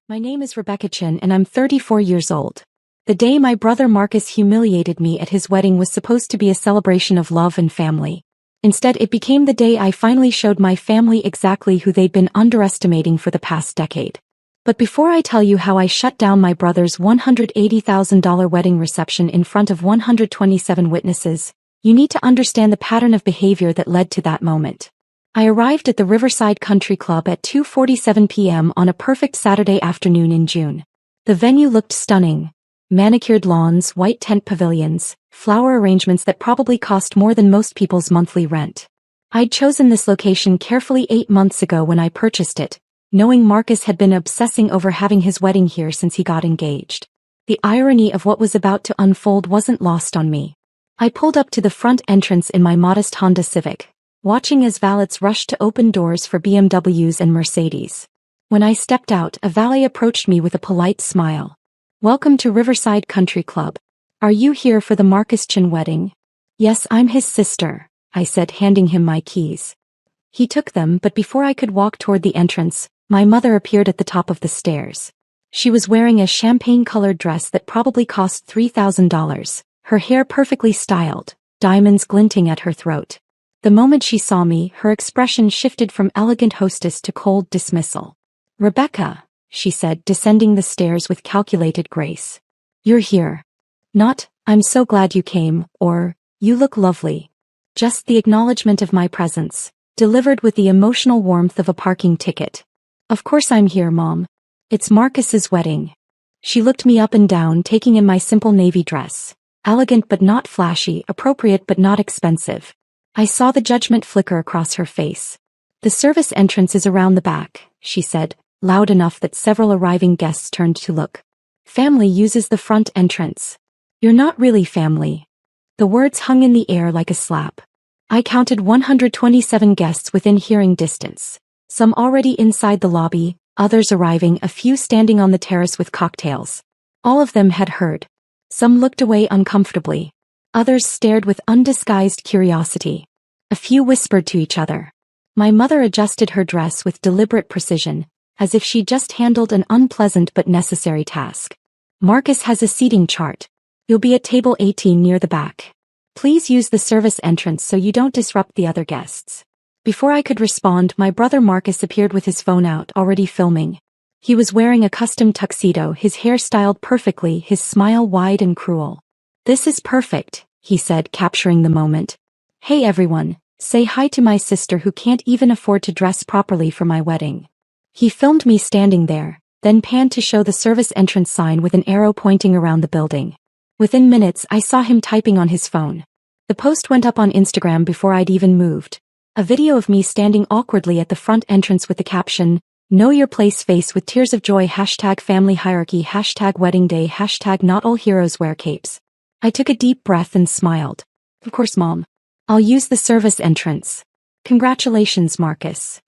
My name is Rebecca Chin and I'm 34 years old. The day my brother Marcus humiliated me at his wedding was supposed to be a celebration of love and family. Instead, it became the day I finally showed my family exactly who they'd been underestimating for the past decade. But before I tell you how I shut down my brother's $180,000 wedding reception in front of 127 witnesses, you need to understand the pattern of behavior that led to that moment. I arrived at the Riverside Country Club at 2:47 p.m. on a perfect Saturday afternoon in June. The venue looked stunning. Manicured lawns, white tent pavilions, flower arrangements that probably cost more than most people's monthly rent. I'd chosen this location carefully 8 months ago when I purchased it, knowing Marcus had been obsessing over having his wedding here since he got engaged. The irony of what was about to unfold wasn't lost on me. I pulled up to the front entrance in my modest Honda Civic, watching as valets rushed to open doors for BMWs and Mercedes. When I stepped out, a valet approached me with a polite smile. "Welcome to Riverside Country Club. Are you here for the Marcus Chin wedding?" "Yes, I'm his sister," I said, handing him my keys. He took them, but before I could walk toward the entrance, my mother appeared at the top of the stairs. She was wearing a champagne-colored dress that probably cost $3,000, her hair perfectly styled, diamonds glinting at her throat. The moment she saw me, her expression shifted from elegant hostess to cold dismissal. "Rebecca," she said, descending the stairs with calculated grace. "You're here." Not, "I'm so glad you came," or, "You look lovely." Just the acknowledgement of my presence, delivered with the emotional warmth of a parking ticket. "Of course I'm here, Mom. It's Marcus's wedding." She looked me up and down, taking in my simple navy dress. Elegant but not flashy, appropriate but not expensive. I saw the judgment flicker across her face. "The service entrance is around the back," she said, loud enough that several arriving guests turned to look. "Family uses the front entrance." "You're not really family." The words hung in the air like a slap. I counted 127 guests within hearing distance. Some already inside the lobby, others arriving, a few standing on the terrace with cocktails. All of them had heard. Some looked away uncomfortably. Others stared with undisguised curiosity. A few whispered to each other. My mother adjusted her dress with deliberate precision, as if she just handled an unpleasant but necessary task. "Marcus has a seating chart. You'll be at table 18 near the back. Please use the service entrance so you don't disrupt the other guests." Before I could respond, my brother Marcus appeared with his phone out, already filming. He was wearing a custom tuxedo, his hair styled perfectly, his smile wide and cruel. "This is perfect," he said, capturing the moment. "Hey everyone, say hi to my sister who can't even afford to dress properly for my wedding." He filmed me standing there, then panned to show the service entrance sign with an arrow pointing around the building. Within minutes, I saw him typing on his phone. The post went up on Instagram before I'd even moved. A video of me standing awkwardly at the front entrance with the caption, "Know your place" face with tears of joy, #family hierarchy, #wedding day, #not all heroes wear capes. I took a deep breath and smiled. "Of course, Mom. I'll use the service entrance. Congratulations, Marcus."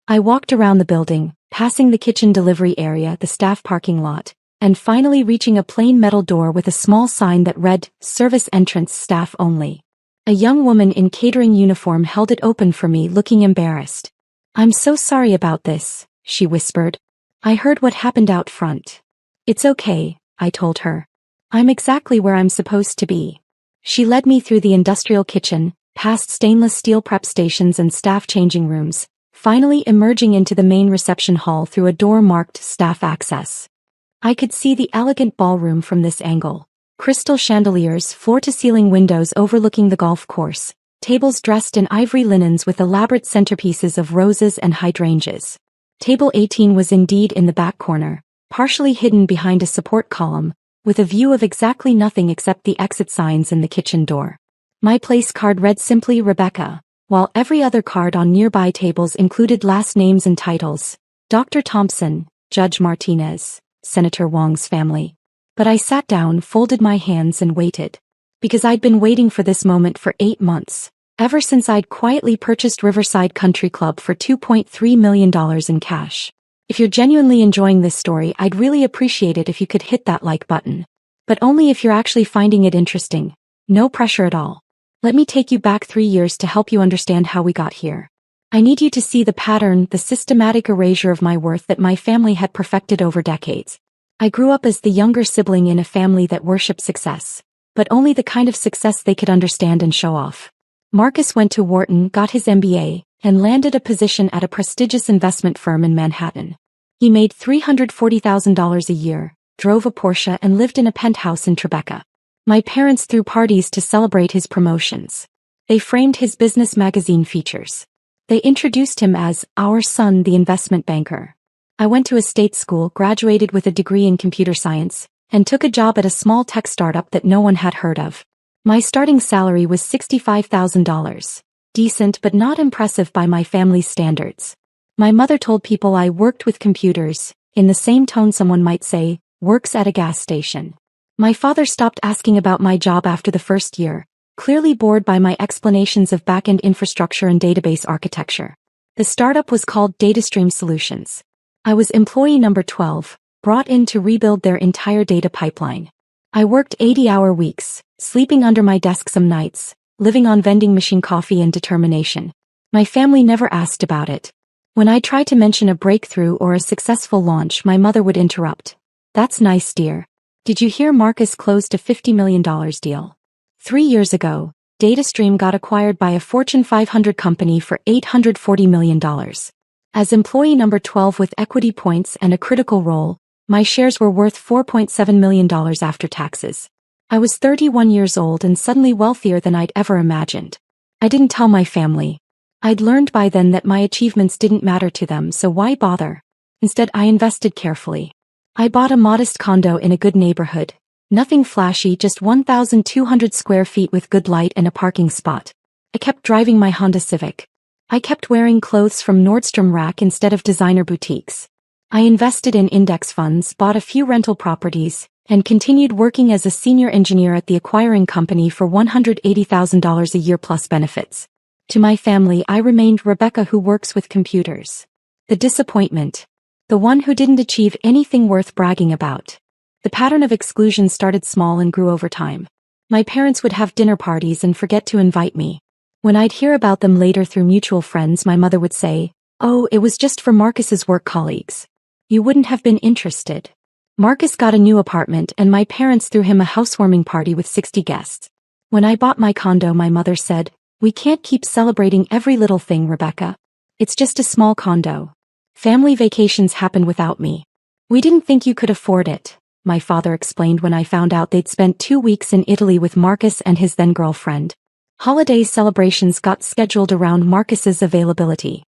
I walked around the building, passing the kitchen delivery area, the staff parking lot, and finally reaching a plain metal door with a small sign that read, "Service entrance, staff only." A young woman in catering uniform held it open for me, looking embarrassed. "I'm so sorry about this," she whispered. "I heard what happened out front." "It's okay," I told her. "I'm exactly where I'm supposed to be." She led me through the industrial kitchen, past stainless steel prep stations and staff changing rooms, finally emerging into the main reception hall through a door marked "Staff Access." I could see the elegant ballroom from this angle. Crystal chandeliers, floor-to-ceiling windows overlooking the golf course, tables dressed in ivory linens with elaborate centerpieces of roses and hydrangeas. Table 18 was indeed in the back corner, partially hidden behind a support column, with a view of exactly nothing except the exit signs and the kitchen door. My place card read simply Rebecca, while every other card on nearby tables included last names and titles: Dr. Thompson, Judge Martinez, Senator Wong's family. But I sat down, folded my hands and waited. Because I'd been waiting for this moment for 8 months, ever since I'd quietly purchased Riverside Country Club for $2.3 million in cash. If you're genuinely enjoying this story, I'd really appreciate it if you could hit that like button. But only if you're actually finding it interesting. No pressure at all. Let me take you back 3 years to help you understand how we got here. I need you to see the pattern, the systematic erasure of my worth that my family had perfected over decades. I grew up as the younger sibling in a family that worshipped success, but only the kind of success they could understand and show off. Marcus went to Wharton, got his MBA, and landed a position at a prestigious investment firm in Manhattan. He made $340,000 a year, drove a Porsche and lived in a penthouse in Tribeca. My parents threw parties to celebrate his promotions. They framed his business magazine features. They introduced him as our son, the investment banker. I went to a state school, graduated with a degree in computer science, and took a job at a small tech startup that no one had heard of. My starting salary was $65,000. Decent but not impressive by my family's standards. My mother told people I worked with computers, in the same tone someone might say, works at a gas station. My father stopped asking about my job after the first year, clearly bored by my explanations of back-end infrastructure and database architecture. The startup was called DataStream Solutions. I was employee number 12, brought in to rebuild their entire data pipeline. I worked 80-hour weeks, sleeping under my desk some nights, living on vending machine coffee and determination. My family never asked about it. When I tried to mention a breakthrough or a successful launch, my mother would interrupt. That's nice, dear. Did you hear Marcus closed a $50 million deal? 3 years ago, DataStream got acquired by a Fortune 500 company for $840 million. As employee number 12 with equity points and a critical role, my shares were worth $4.7 million after taxes. I was 31 years old and suddenly wealthier than I'd ever imagined. I didn't tell my family. I'd learned by then that my achievements didn't matter to them, so why bother? Instead, I invested carefully. I bought a modest condo in a good neighborhood. Nothing flashy, just 1,200 square feet with good light and a parking spot. I kept driving my Honda Civic. I kept wearing clothes from Nordstrom Rack instead of designer boutiques. I invested in index funds, bought a few rental properties, and continued working as a senior engineer at the acquiring company for $180,000 a year plus benefits. To my family, I remained Rebecca who works with computers. The disappointment. The one who didn't achieve anything worth bragging about. The pattern of exclusion started small and grew over time. My parents would have dinner parties and forget to invite me. When I'd hear about them later through mutual friends, my mother would say, "Oh, it was just for Marcus's work colleagues. You wouldn't have been interested." Marcus got a new apartment and my parents threw him a housewarming party with 60 guests. When I bought my condo, my mother said, "We can't keep celebrating every little thing, Rebecca. It's just a small condo. Family vacations happen without me. We didn't think you could afford it," my father explained when I found out they'd spent 2 weeks in Italy with Marcus and his then-girlfriend. Holiday celebrations got scheduled around Marcus's availability.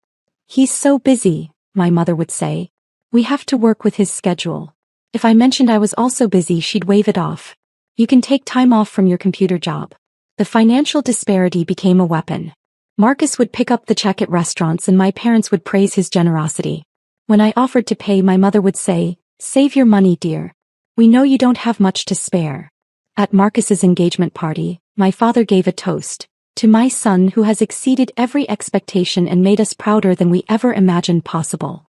"He's so busy," my mother would say. "We have to work with his schedule." If I mentioned I was also busy, she'd wave it off. "You can take time off from your computer job." The financial disparity became a weapon. Marcus would pick up the check at restaurants and my parents would praise his generosity. When I offered to pay, my mother would say, "Save your money, dear. We know you don't have much to spare." At Marcus's engagement party, my father gave a toast to my son who has exceeded every expectation and made us prouder than we ever imagined possible.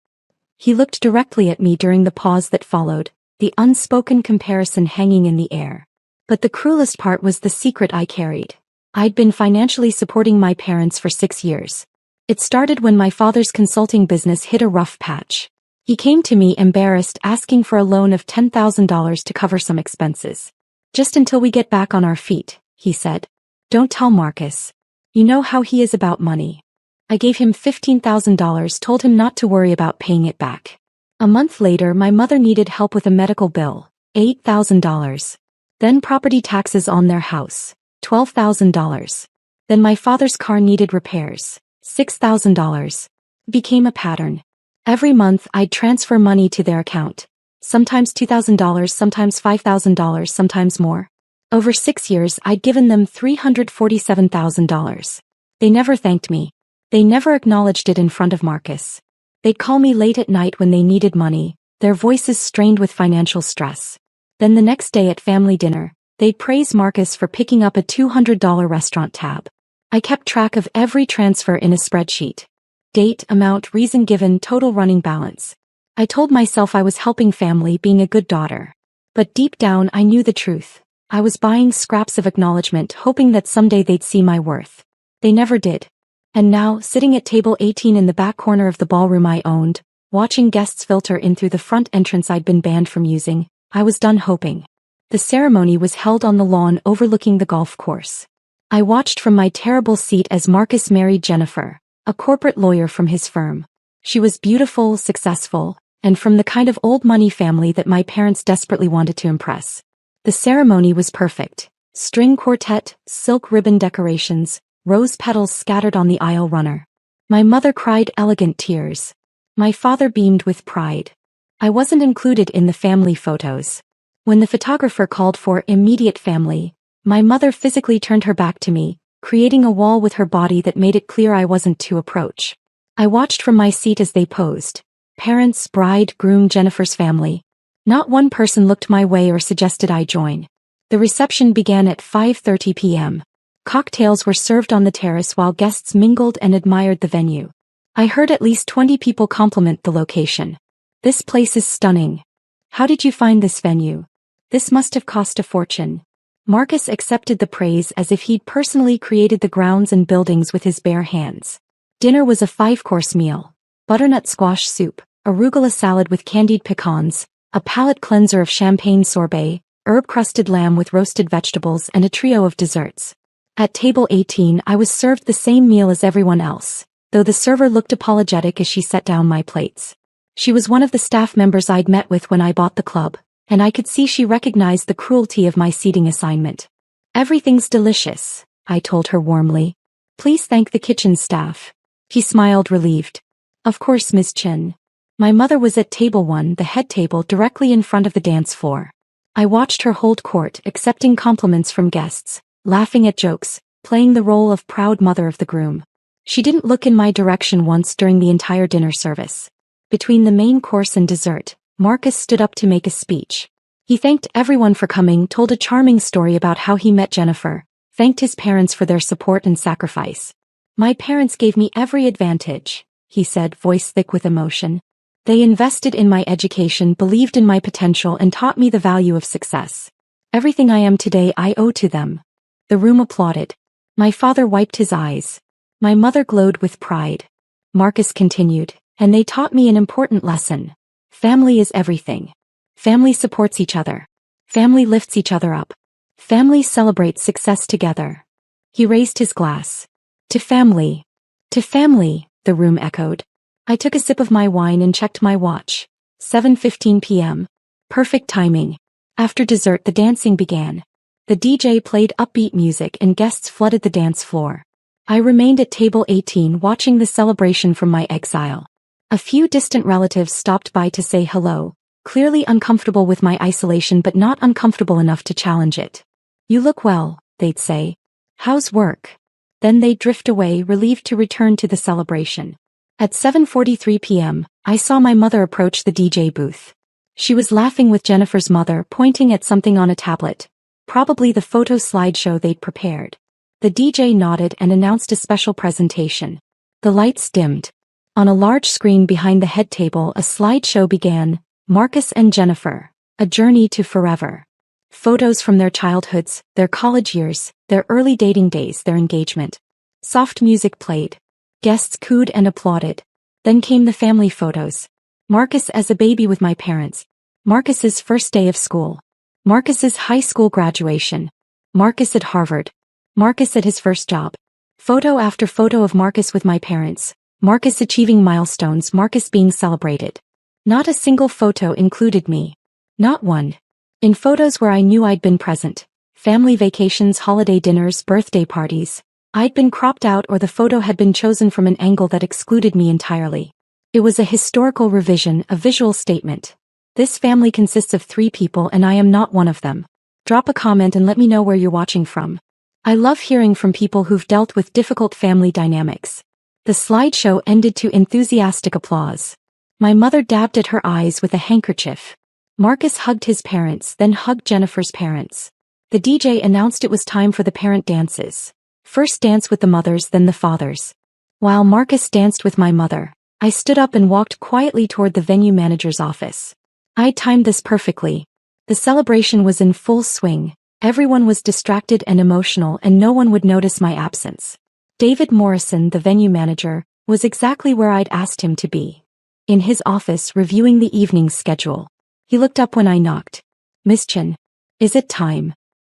He looked directly at me during the pause that followed, the unspoken comparison hanging in the air. But the cruelest part was the secret I carried. I'd been financially supporting my parents for 6 years. It started when my father's consulting business hit a rough patch. He came to me embarrassed, asking for a loan of $10,000 to cover some expenses. "Just until we get back on our feet," he said. "Don't tell Marcus. You know how he is about money." I gave him $15,000, told him not to worry about paying it back. A month later, my mother needed help with a medical bill, $8,000. Then property taxes on their house, $12,000. Then my father's car needed repairs, $6,000. It became a pattern. Every month I'd transfer money to their account. Sometimes $2,000, sometimes $5,000, sometimes more. Over 6 years I'd given them $347,000. They never thanked me. They never acknowledged it in front of Marcus. They'd call me late at night when they needed money, their voices strained with financial stress. Then the next day at family dinner, they'd praise Marcus for picking up a $200 restaurant tab. I kept track of every transfer in a spreadsheet. Date, amount, reason given, total running balance. I told myself I was helping family, being a good daughter. But deep down I knew the truth. I was buying scraps of acknowledgement, hoping that someday they'd see my worth. They never did. And now, sitting at table 18 in the back corner of the ballroom I owned, watching guests filter in through the front entrance I'd been banned from using, I was done hoping. The ceremony was held on the lawn overlooking the golf course. I watched from my terrible seat as Marcus married Jennifer, a corporate lawyer from his firm. She was beautiful, successful, and from the kind of old money family that my parents desperately wanted to impress. The ceremony was perfect. String quartet, silk ribbon decorations, rose petals scattered on the aisle runner. My mother cried elegant tears. My father beamed with pride. I wasn't included in the family photos. When the photographer called for immediate family, my mother physically turned her back to me, creating a wall with her body that made it clear I wasn't to approach. I watched from my seat as they posed. Parents, bride, groom, Jennifer's family. Not one person looked my way or suggested I join. The reception began at 5:30 p.m. Cocktails were served on the terrace while guests mingled and admired the venue. I heard at least 20 people compliment the location. "This place is stunning. How did you find this venue? This must have cost a fortune." Marcus accepted the praise as if he'd personally created the grounds and buildings with his bare hands. Dinner was a 5-course meal. Butternut squash soup, arugula salad with candied pecans, a palate cleanser of champagne sorbet, herb-crusted lamb with roasted vegetables and a trio of desserts. At table 18 I was served the same meal as everyone else, though the server looked apologetic as she set down my plates. She was one of the staff members I'd met with when I bought the club, and I could see she recognized the cruelty of my seating assignment. "Everything's delicious," I told her warmly. "Please thank the kitchen staff." She smiled relieved. "Of course, Ms. Chen." My mother was at table 1, the head table directly in front of the dance floor. I watched her hold court, accepting compliments from guests, laughing at jokes, playing the role of proud mother of the groom. She didn't look in my direction once during the entire dinner service. Between the main course and dessert, Marcus stood up to make a speech. He thanked everyone for coming, told a charming story about how he met Jennifer, thanked his parents for their support and sacrifice. "My parents gave me every advantage," he said, voice thick with emotion. "They invested in my education, believed in my potential, and taught me the value of success. Everything I am today I owe to them." The room applauded. My father wiped his eyes. My mother glowed with pride. Marcus continued, "And they taught me an important lesson. Family is everything. Family supports each other. Family lifts each other up. Family celebrates success together." He raised his glass. "To family. To family," the room echoed. I took a sip of my wine and checked my watch. 7:15 p.m. Perfect timing. After dessert the dancing began. The DJ played upbeat music and guests flooded the dance floor. I remained at table 18 watching the celebration from my exile. A few distant relatives stopped by to say hello, clearly uncomfortable with my isolation but not uncomfortable enough to challenge it. "You look well," they'd say. "How's work?" Then they'd drift away, relieved to return to the celebration. At 7:43 p.m., I saw my mother approach the DJ booth. She was laughing with Jennifer's mother, pointing at something on a tablet. Probably the photo slideshow they'd prepared. The DJ nodded and announced a special presentation. The lights dimmed. On a large screen behind the head table a slideshow began, Marcus and Jennifer, a journey to forever. Photos from their childhoods, their college years, their early dating days, their engagement. Soft music played. Guests cooed and applauded. Then came the family photos. Marcus as a baby with my parents. Marcus's first day of school. Marcus's high school graduation. Marcus at Harvard. Marcus at his first job. Photo after photo of Marcus with my parents. Marcus achieving milestones, Marcus being celebrated. Not a single photo included me. Not one. In photos where I knew I'd been present, family vacations, holiday dinners, birthday parties, I'd been cropped out or the photo had been chosen from an angle that excluded me entirely. It was a historical revision, a visual statement. This family consists of 3 people and I am not one of them. Drop a comment and let me know where you're watching from. I love hearing from people who've dealt with difficult family dynamics. The slideshow ended to enthusiastic applause. My mother dabbed at her eyes with a handkerchief. Marcus hugged his parents, then hugged Jennifer's parents. The DJ announced it was time for the parent dances. First dance with the mothers, then the fathers. While Marcus danced with my mother, I stood up and walked quietly toward the venue manager's office. I timed this perfectly. The celebration was in full swing. Everyone was distracted and emotional and no one would notice my absence. David Morrison, the venue manager, was exactly where I'd asked him to be. In his office reviewing the evening's schedule. He looked up when I knocked. "Miss Chen, is it time?"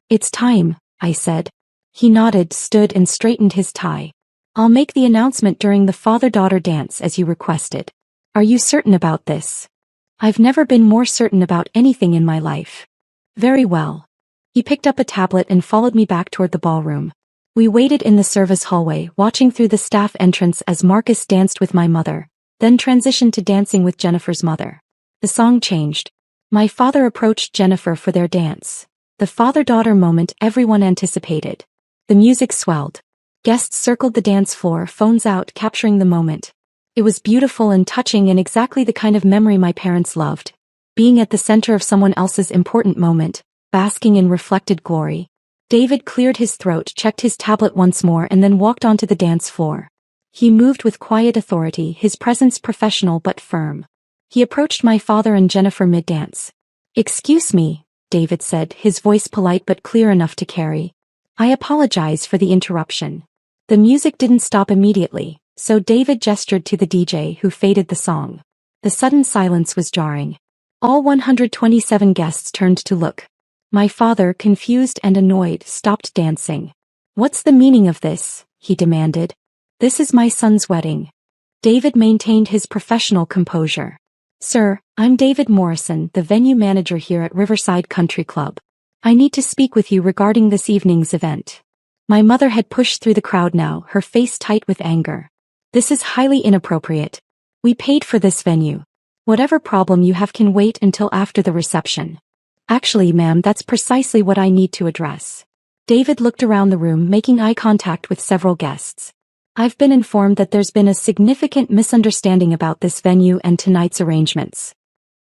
"It's time," I said. He nodded, stood and straightened his tie. "I'll make the announcement during the father-daughter dance as you requested. Are you certain about this?" "I've never been more certain about anything in my life." "Very well." He picked up a tablet and followed me back toward the ballroom. We waited in the service hallway, watching through the staff entrance as Marcus danced with my mother, then transitioned to dancing with Jennifer's mother. The song changed. My father approached Jennifer for their dance. The father-daughter moment everyone anticipated. The music swelled. Guests circled the dance floor, phones out, capturing the moment. It was beautiful and touching and exactly the kind of memory my parents loved. Being at the center of someone else's important moment, basking in reflected glory. David cleared his throat, checked his tablet once more and then walked onto the dance floor. He moved with quiet authority, his presence professional but firm. He approached my father and Jennifer mid-dance. "Excuse me," David said, his voice polite but clear enough to carry. "I apologize for the interruption." The music didn't stop immediately, so David gestured to the DJ who faded the song. The sudden silence was jarring. All 127 guests turned to look. My father, confused and annoyed, stopped dancing. "What's the meaning of this?" he demanded. "This is my son's wedding." David maintained his professional composure. "Sir, I'm David Morrison, the venue manager here at Riverside Country Club. I need to speak with you regarding this evening's event." My mother had pushed through the crowd now, her face tight with anger. "This is highly inappropriate. We paid for this venue. Whatever problem you have can wait until after the reception." "Actually, ma'am, that's precisely what I need to address." David looked around the room, making eye contact with several guests. "I've been informed that there's been a significant misunderstanding about this venue and tonight's arrangements."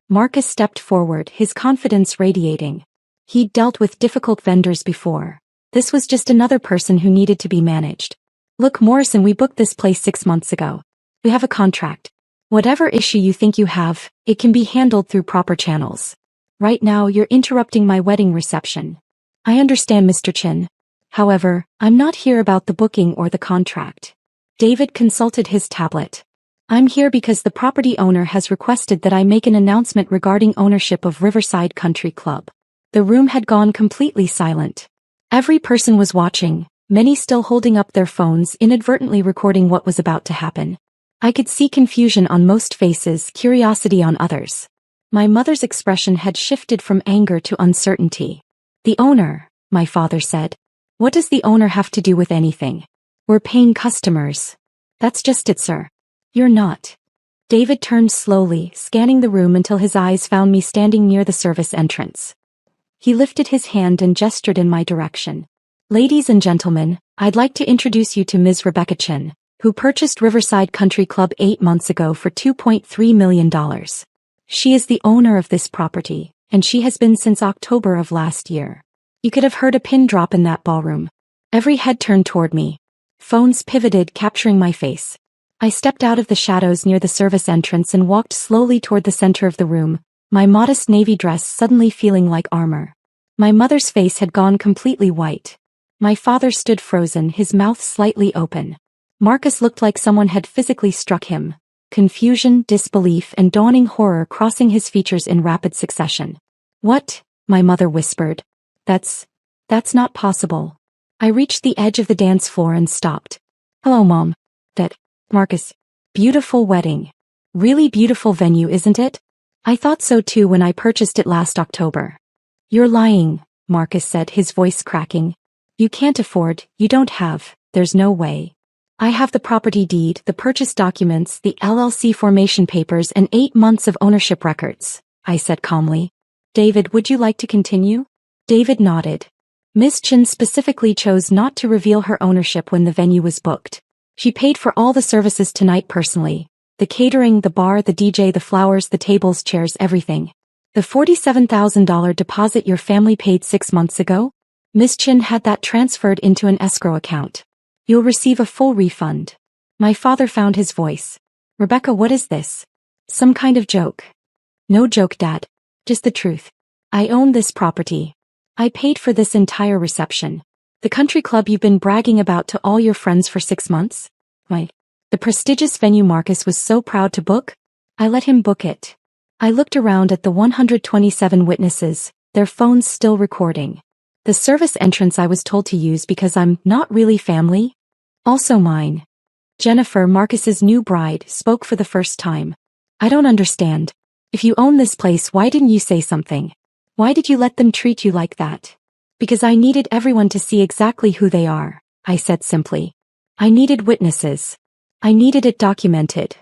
Marcus stepped forward, his confidence radiating. He'd dealt with difficult vendors before. This was just another person who needed to be managed. "Look, Morrison, we booked this place 6 months ago. We have a contract. Whatever issue you think you have, it can be handled through proper channels. Right now you're interrupting my wedding reception." "I understand, Mr. Chin. However, I'm not here about the booking or the contract." David consulted his tablet. "I'm here because the property owner has requested that I make an announcement regarding ownership of Riverside Country Club." The room had gone completely silent. Every person was watching, many still holding up their phones, inadvertently recording what was about to happen. I could see confusion on most faces, curiosity on others. My mother's expression had shifted from anger to uncertainty. "The owner," my father said. "What does the owner have to do with anything? We're paying customers." "That's just it, sir. You're not." David turned slowly, scanning the room until his eyes found me standing near the service entrance. He lifted his hand and gestured in my direction. "Ladies and gentlemen, I'd like to introduce you to Ms. Rebecca Chen, who purchased Riverside Country Club 8 months ago for $2.3 million. She is the owner of this property, and she has been since October of last year." You could have heard a pin drop in that ballroom. Every head turned toward me. Phones pivoted, capturing my face. I stepped out of the shadows near the service entrance and walked slowly toward the center of the room, my modest navy dress suddenly feeling like armor. My mother's face had gone completely white. My father stood frozen, his mouth slightly open. Marcus looked like someone had physically struck him. Confusion, disbelief, and dawning horror crossing his features in rapid succession. "What?" my mother whispered. That's not possible." I reached the edge of the dance floor and stopped. "Hello, Mom. Marcus. Beautiful wedding. Really beautiful venue, isn't it? I thought so too when I purchased it last October." "You're lying," Marcus said, his voice cracking. "You can't afford, you don't have, there's no way." "I have the property deed, the purchase documents, the LLC formation papers and 8 months of ownership records," I said calmly. "David, would you like to continue?" David nodded. Miss Chin specifically chose not to reveal her ownership when the venue was booked. She paid for all the services tonight personally. The catering, the bar, the DJ, the flowers, the tables, chairs, everything. "The $47,000 deposit your family paid 6 months ago? Miss Chin had that transferred into an escrow account. You'll receive a full refund." My father found his voice. "Rebecca, what is this? Some kind of joke?" "No joke, Dad. Just the truth. I own this property. I paid for this entire reception. The country club you've been bragging about to all your friends for 6 months? Why? The prestigious venue Marcus was so proud to book? I let him book it. I looked around at the 127 witnesses, their phones still recording. The service entrance I was told to use because I'm not really family? Also mine. Jennifer, Marcus's new bride, spoke for the first time. I don't understand. If you own this place, why didn't you say something? Why did you let them treat you like that? Because I needed everyone to see exactly who they are, I said simply. I needed witnesses. I needed it documented.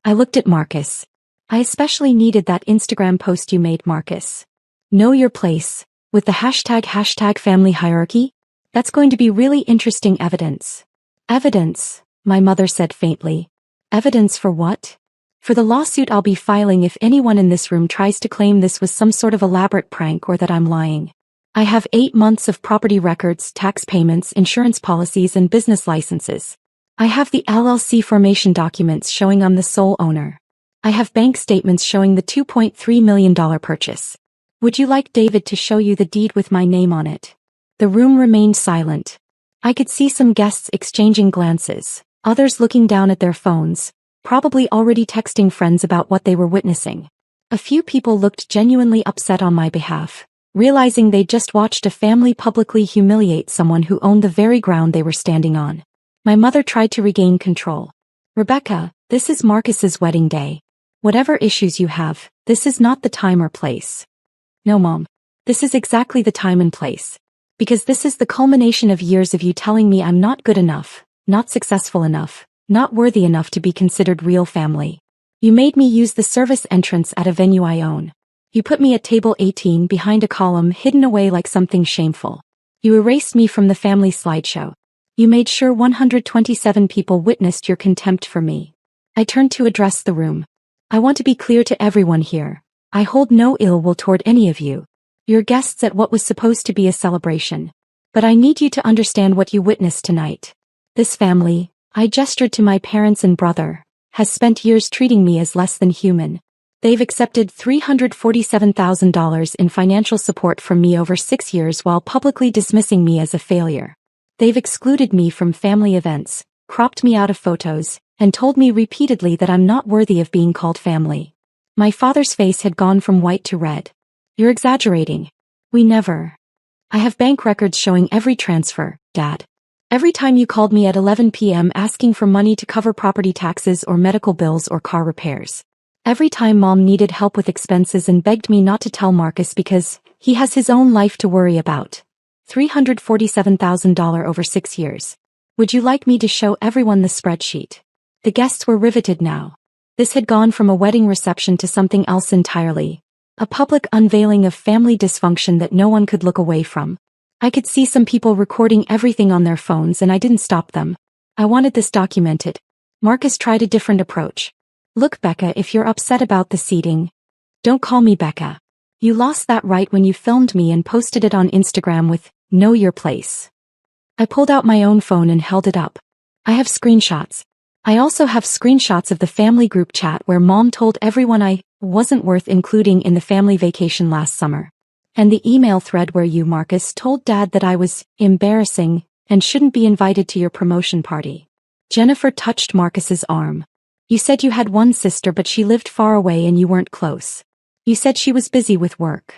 I looked at Marcus. I especially needed that Instagram post you made, Marcus. Know your place, with the hashtag family hierarchy? That's going to be really interesting evidence. Evidence, my mother said faintly. Evidence for what? For the lawsuit I'll be filing if anyone in this room tries to claim this was some sort of elaborate prank or that I'm lying. I have 8 months of property records, tax payments, insurance policies, and business licenses. I have the LLC formation documents showing I'm the sole owner. I have bank statements showing the $2.3 million purchase. Would you like David to show you the deed with my name on it? The room remained silent. I could see some guests exchanging glances, others looking down at their phones, probably already texting friends about what they were witnessing. A few people looked genuinely upset on my behalf, realizing they'd just watched a family publicly humiliate someone who owned the very ground they were standing on. My mother tried to regain control. Rebecca, this is Marcus's wedding day. Whatever issues you have, this is not the time or place. No, Mom. This is exactly the time and place. Because this is the culmination of years of you telling me I'm not good enough, not successful enough, not worthy enough to be considered real family. You made me use the service entrance at a venue I own. You put me at table 18 behind a column hidden away like something shameful. You erased me from the family slideshow. You made sure 127 people witnessed your contempt for me. I turned to address the room. I want to be clear to everyone here. I hold no ill will toward any of you. You're guests at what was supposed to be a celebration. But I need you to understand what you witnessed tonight. This family, I gestured to my parents and brother, has spent years treating me as less than human. They've accepted $347,000 in financial support from me over 6 years while publicly dismissing me as a failure. They've excluded me from family events, cropped me out of photos, and told me repeatedly that I'm not worthy of being called family. My father's face had gone from white to red. You're exaggerating. We never. I have bank records showing every transfer, Dad. Every time you called me at 11 p.m. asking for money to cover property taxes or medical bills or car repairs. Every time Mom needed help with expenses and begged me not to tell Marcus because he has his own life to worry about. $347,000 over 6 years. Would you like me to show everyone the spreadsheet? The guests were riveted now. This had gone from a wedding reception to something else entirely. A public unveiling of family dysfunction that no one could look away from. I could see some people recording everything on their phones and I didn't stop them. I wanted this documented. Marcus tried a different approach. Look, Becca, if you're upset about the seating. Don't call me Becca. You lost that right when you filmed me and posted it on Instagram with, "Know your place." I pulled out my own phone and held it up. I have screenshots. I also have screenshots of the family group chat where Mom told everyone I wasn't worth including in the family vacation last summer. And the email thread where you, Marcus, told Dad that I was embarrassing and shouldn't be invited to your promotion party. Jennifer touched Marcus's arm. You said you had one sister but she lived far away and you weren't close. You said she was busy with work.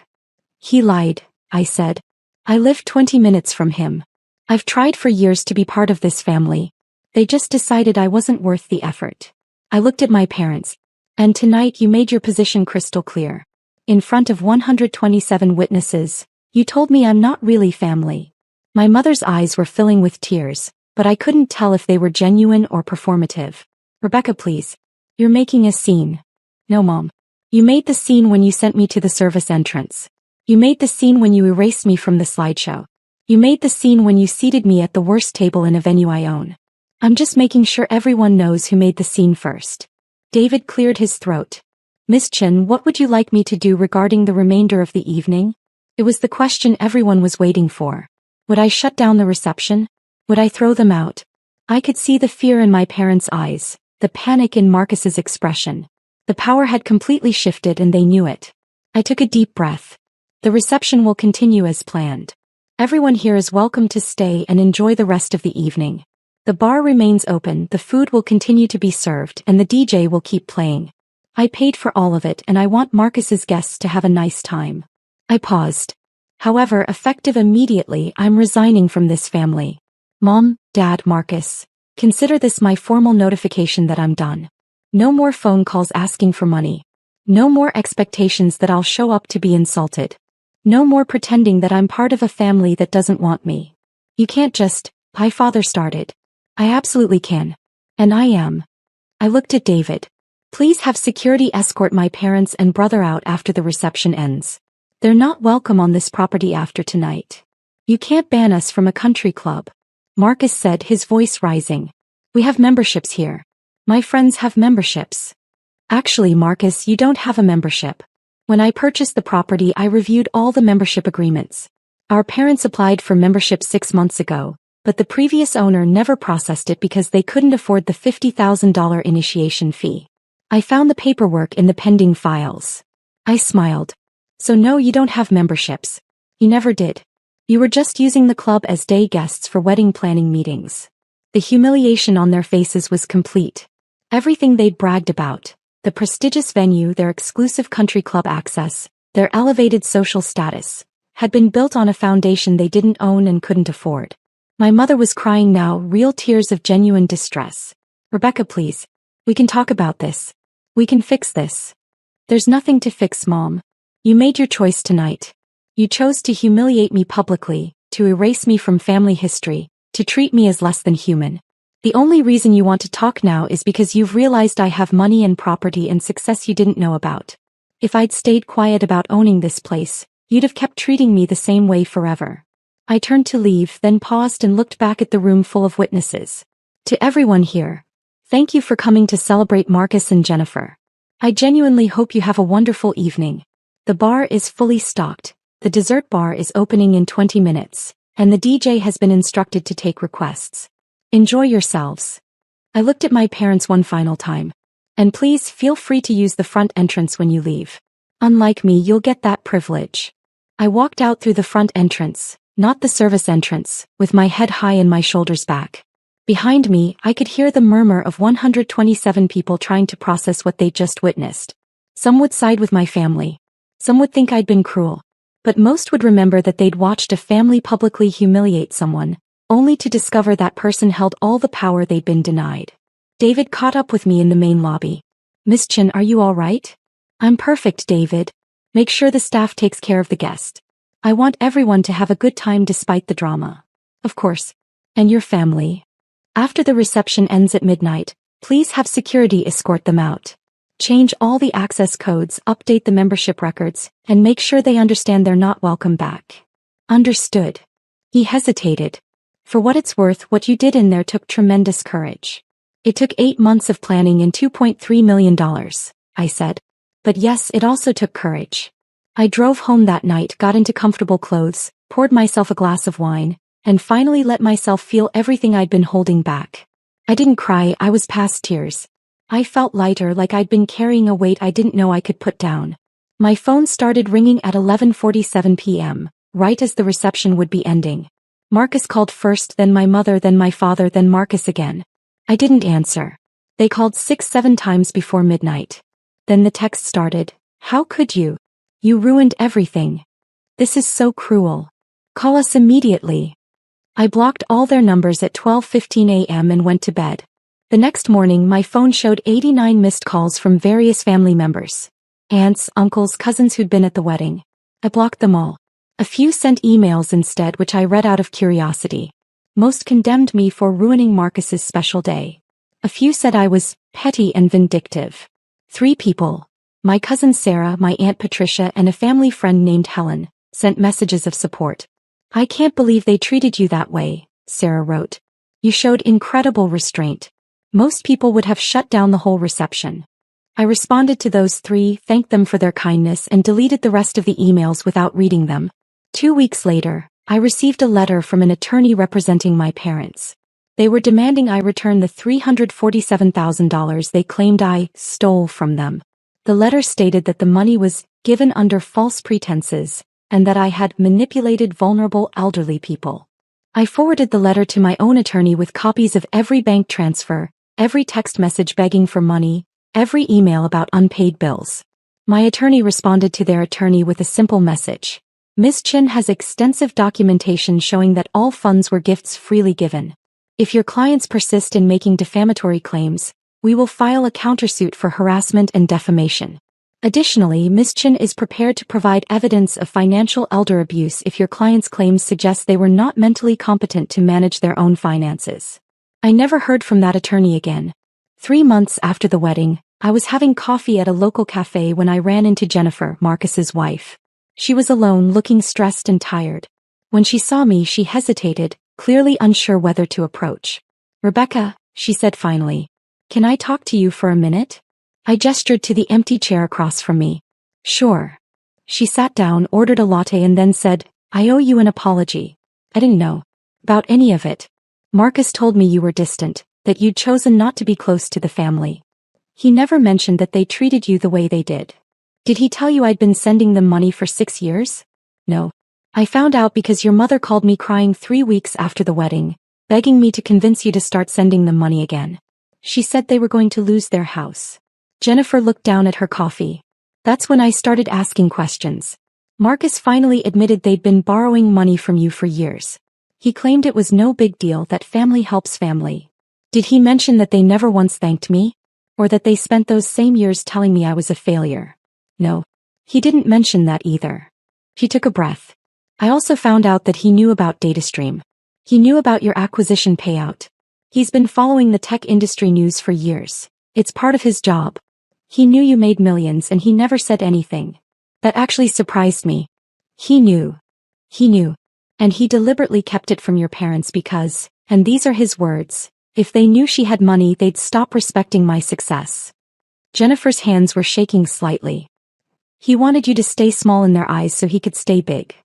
He lied, I said. I live 20 minutes from him. I've tried for years to be part of this family. They just decided I wasn't worth the effort. I looked at my parents. And tonight you made your position crystal clear. In front of 127 witnesses, you told me I'm not really family. My mother's eyes were filling with tears, but I couldn't tell if they were genuine or performative. Rebecca, please. You're making a scene. No, Mom. You made the scene when you sent me to the service entrance. You made the scene when you erased me from the slideshow. You made the scene when you seated me at the worst table in a venue I own. I'm just making sure everyone knows who made the scene first. David cleared his throat. Miss Chen, what would you like me to do regarding the remainder of the evening? It was the question everyone was waiting for. Would I shut down the reception? Would I throw them out? I could see the fear in my parents' eyes, the panic in Marcus's expression. The power had completely shifted and they knew it. I took a deep breath. The reception will continue as planned. Everyone here is welcome to stay and enjoy the rest of the evening. The bar remains open, the food will continue to be served, and the DJ will keep playing. I paid for all of it and I want Marcus's guests to have a nice time. I paused. However, effective immediately, I'm resigning from this family. Mom, Dad, Marcus, consider this my formal notification that I'm done. No more phone calls asking for money. No more expectations that I'll show up to be insulted. No more pretending that I'm part of a family that doesn't want me. You can't just, my father started. I absolutely can. And I am. I looked at David. Please have security escort my parents and brother out after the reception ends. They're not welcome on this property after tonight. You can't ban us from a country club. Marcus said, his voice rising. We have memberships here. My friends have memberships. Actually, Marcus, you don't have a membership. When I purchased the property, I reviewed all the membership agreements. Our parents applied for membership 6 months ago, but the previous owner never processed it because they couldn't afford the $50,000 initiation fee. I found the paperwork in the pending files. I smiled. So no, you don't have memberships. You never did. You were just using the club as day guests for wedding planning meetings. The humiliation on their faces was complete. Everything they'd bragged about, the prestigious venue, their exclusive country club access, their elevated social status, had been built on a foundation they didn't own and couldn't afford. My mother was crying now, real tears of genuine distress. Rebecca, please. We can talk about this. We can fix this. There's nothing to fix, Mom. You made your choice tonight. You chose to humiliate me publicly, to erase me from family history, to treat me as less than human. The only reason you want to talk now is because you've realized I have money and property and success you didn't know about. If I'd stayed quiet about owning this place, you'd have kept treating me the same way forever. I turned to leave, then paused and looked back at the room full of witnesses. To everyone here, thank you for coming to celebrate Marcus and Jennifer. I genuinely hope you have a wonderful evening. The bar is fully stocked, the dessert bar is opening in 20 minutes, and the DJ has been instructed to take requests. Enjoy yourselves. I looked at my parents one final time. And please feel free to use the front entrance when you leave. Unlike me, you'll get that privilege. I walked out through the front entrance, not the service entrance, with my head high and my shoulders back. Behind me, I could hear the murmur of 127 people trying to process what they'd just witnessed. Some would side with my family. Some would think I'd been cruel. But most would remember that they'd watched a family publicly humiliate someone, only to discover that person held all the power they'd been denied. David caught up with me in the main lobby. Miss Chen, are you all right? I'm perfect, David. Make sure the staff takes care of the guest. I want everyone to have a good time despite the drama. Of course. And your family. After the reception ends at midnight, please have security escort them out. Change all the access codes, update the membership records, and make sure they understand they're not welcome back. Understood. He hesitated. For what it's worth, what you did in there took tremendous courage. It took 8 months of planning and $2.3 million, I said. But yes, it also took courage. I drove home that night, got into comfortable clothes, poured myself a glass of wine, and finally let myself feel everything I'd been holding back. I didn't cry, I was past tears. I felt lighter, like I'd been carrying a weight I didn't know I could put down. My phone started ringing at 11:47 p.m., right as the reception would be ending. Marcus called first, then my mother, then my father, then Marcus again. I didn't answer. They called 6-7 times before midnight. Then the text started. How could you? You ruined everything. This is so cruel. Call us immediately. I blocked all their numbers at 12:15 a.m. and went to bed. The next morning my phone showed 89 missed calls from various family members. Aunts, uncles, cousins who'd been at the wedding. I blocked them all. A few sent emails instead, which I read out of curiosity. Most condemned me for ruining Marcus's special day. A few said I was petty and vindictive. 3 people, my cousin Sarah, my Aunt Patricia, and a family friend named Helen, sent messages of support. I can't believe they treated you that way, Sarah wrote. You showed incredible restraint. Most people would have shut down the whole reception. I responded to those 3, thanked them for their kindness, and deleted the rest of the emails without reading them. 2 weeks later, I received a letter from an attorney representing my parents. They were demanding I return the $347,000 they claimed I stole from them. The letter stated that the money was given under false pretenses, and that I had manipulated vulnerable elderly people. I forwarded the letter to my own attorney with copies of every bank transfer, every text message begging for money, every email about unpaid bills. My attorney responded to their attorney with a simple message. Ms. Chin has extensive documentation showing that all funds were gifts freely given. If your clients persist in making defamatory claims, we will file a countersuit for harassment and defamation. Additionally, Ms. Chin is prepared to provide evidence of financial elder abuse if your client's claims suggest they were not mentally competent to manage their own finances. I never heard from that attorney again. 3 months after the wedding, I was having coffee at a local cafe when I ran into Jennifer, Marcus's wife. She was alone, looking stressed and tired. When she saw me, she hesitated, clearly unsure whether to approach. "Rebecca," she said finally. "Can I talk to you for a minute?" I gestured to the empty chair across from me. "Sure." She sat down, ordered a latte and then said, "I owe you an apology. I didn't know about any of it. Marcus told me you were distant, that you'd chosen not to be close to the family. He never mentioned that they treated you the way they did. Did he tell you I'd been sending them money for 6 years?" "No. I found out because your mother called me crying 3 weeks after the wedding, begging me to convince you to start sending them money again. She said they were going to lose their house." Jennifer looked down at her coffee. "That's when I started asking questions. Marcus finally admitted they'd been borrowing money from you for years. He claimed it was no big deal, that family helps family. Did he mention that they never once thanked me? Or that they spent those same years telling me I was a failure?" "No. He didn't mention that either." She took a breath. "I also found out that he knew about DataStream. He knew about your acquisition payout. He's been following the tech industry news for years. It's part of his job. He knew you made millions and he never said anything. That actually surprised me. He knew. And he deliberately kept it from your parents because, and these are his words, if they knew she had money they'd stop respecting my success." Jennifer's hands were shaking slightly. "He wanted you to stay small in their eyes so he could stay big."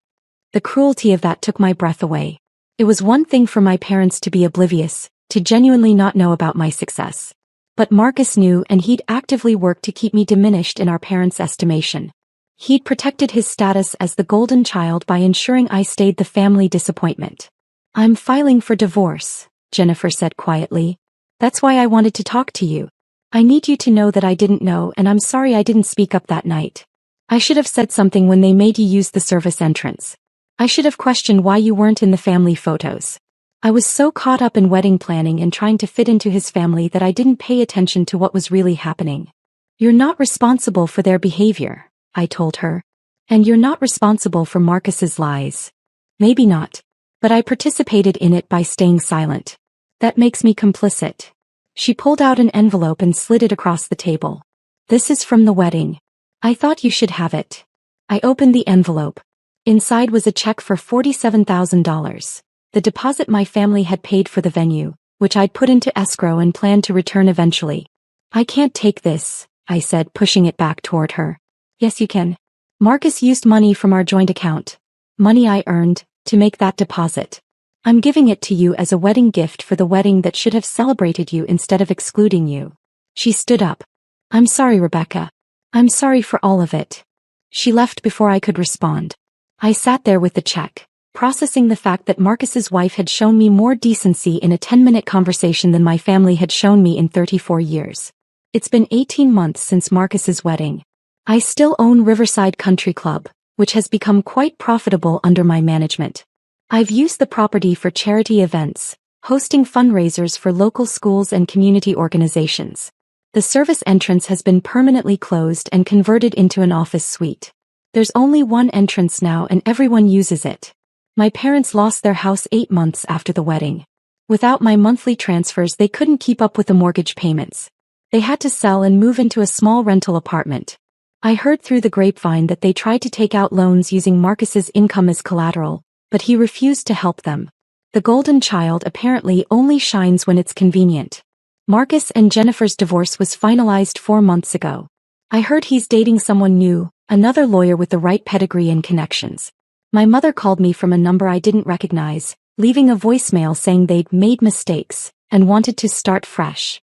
The cruelty of that took my breath away. It was one thing for my parents to be oblivious, to genuinely not know about my success. But Marcus knew, and he'd actively worked to keep me diminished in our parents' estimation. He'd protected his status as the golden child by ensuring I stayed the family disappointment. "I'm filing for divorce," Jennifer said quietly. "That's why I wanted to talk to you. I need you to know that I didn't know, and I'm sorry I didn't speak up that night. I should have said something when they made you use the service entrance. I should have questioned why you weren't in the family photos. I was so caught up in wedding planning and trying to fit into his family that I didn't pay attention to what was really happening. You're not responsible for their behavior," I told her. "And you're not responsible for Marcus's lies. Maybe not. But I participated in it by staying silent. That makes me complicit." She pulled out an envelope and slid it across the table. "This is from the wedding. I thought you should have it." I opened the envelope. Inside was a check for $47,000. The deposit my family had paid for the venue, which I'd put into escrow and planned to return eventually. "I can't take this," I said, pushing it back toward her. "Yes, you can. Marcus used money from our joint account, money I earned, to make that deposit. I'm giving it to you as a wedding gift for the wedding that should have celebrated you instead of excluding you." She stood up. "I'm sorry, Rebecca. I'm sorry for all of it." She left before I could respond. I sat there with the check, processing the fact that Marcus's wife had shown me more decency in a 10-minute conversation than my family had shown me in 34 years. It's been 18 months since Marcus's wedding. I still own Riverside Country Club, which has become quite profitable under my management. I've used the property for charity events, hosting fundraisers for local schools and community organizations. The service entrance has been permanently closed and converted into an office suite. There's only one entrance now and everyone uses it. My parents lost their house 8 months after the wedding. Without my monthly transfers they couldn't keep up with the mortgage payments. They had to sell and move into a small rental apartment. I heard through the grapevine that they tried to take out loans using Marcus's income as collateral, but he refused to help them. The golden child apparently only shines when it's convenient. Marcus and Jennifer's divorce was finalized 4 months ago. I heard he's dating someone new, another lawyer with the right pedigree and connections. My mother called me from a number I didn't recognize, leaving a voicemail saying they'd made mistakes and wanted to start fresh.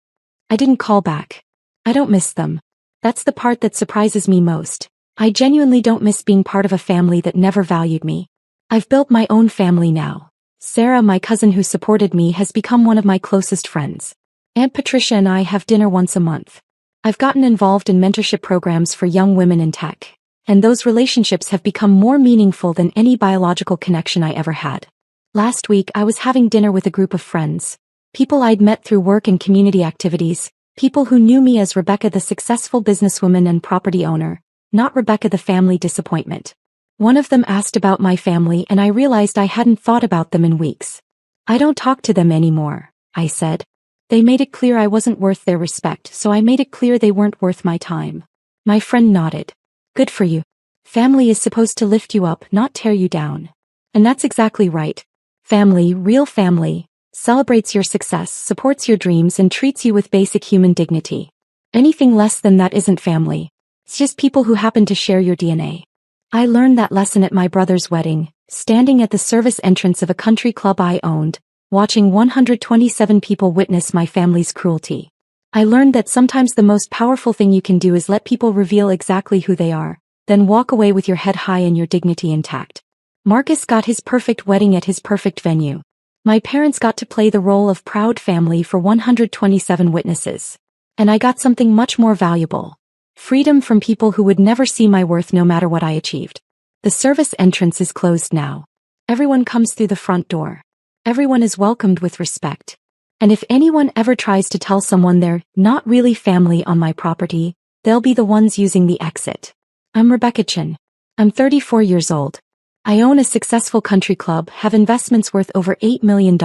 I didn't call back. I don't miss them. That's the part that surprises me most. I genuinely don't miss being part of a family that never valued me. I've built my own family now. Sarah, my cousin who supported me, has become one of my closest friends. Aunt Patricia and I have dinner once a month. I've gotten involved in mentorship programs for young women in tech, and those relationships have become more meaningful than any biological connection I ever had. Last week I was having dinner with a group of friends, people I'd met through work and community activities, people who knew me as Rebecca, the successful businesswoman and property owner, not Rebecca the family disappointment. One of them asked about my family and I realized I hadn't thought about them in weeks. I don't talk to them anymore, I said. They made it clear I wasn't worth their respect, so I made it clear they weren't worth my time. My friend nodded. Good for you. Family is supposed to lift you up, not tear you down. And that's exactly right. Family, real family, celebrates your success, supports your dreams, and treats you with basic human dignity. Anything less than that isn't family. It's just people who happen to share your DNA. I learned that lesson at my brother's wedding, standing at the service entrance of a country club I owned, watching 127 people witness my family's cruelty. I learned that sometimes the most powerful thing you can do is let people reveal exactly who they are, then walk away with your head high and your dignity intact. Marcus got his perfect wedding at his perfect venue. My parents got to play the role of proud family for 127 witnesses. And I got something much more valuable. Freedom from people who would never see my worth no matter what I achieved. The service entrance is closed now. Everyone comes through the front door. Everyone is welcomed with respect. And if anyone ever tries to tell someone they're not really family on my property, they'll be the ones using the exit. I'm Rebecca Chin. I'm 34 years old. I own a successful country club, have investments worth over $8 million,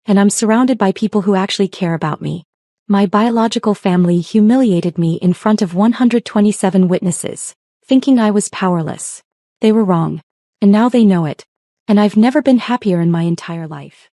and I'm surrounded by people who actually care about me. My biological family humiliated me in front of 127 witnesses, thinking I was powerless. They were wrong. And now they know it. And I've never been happier in my entire life.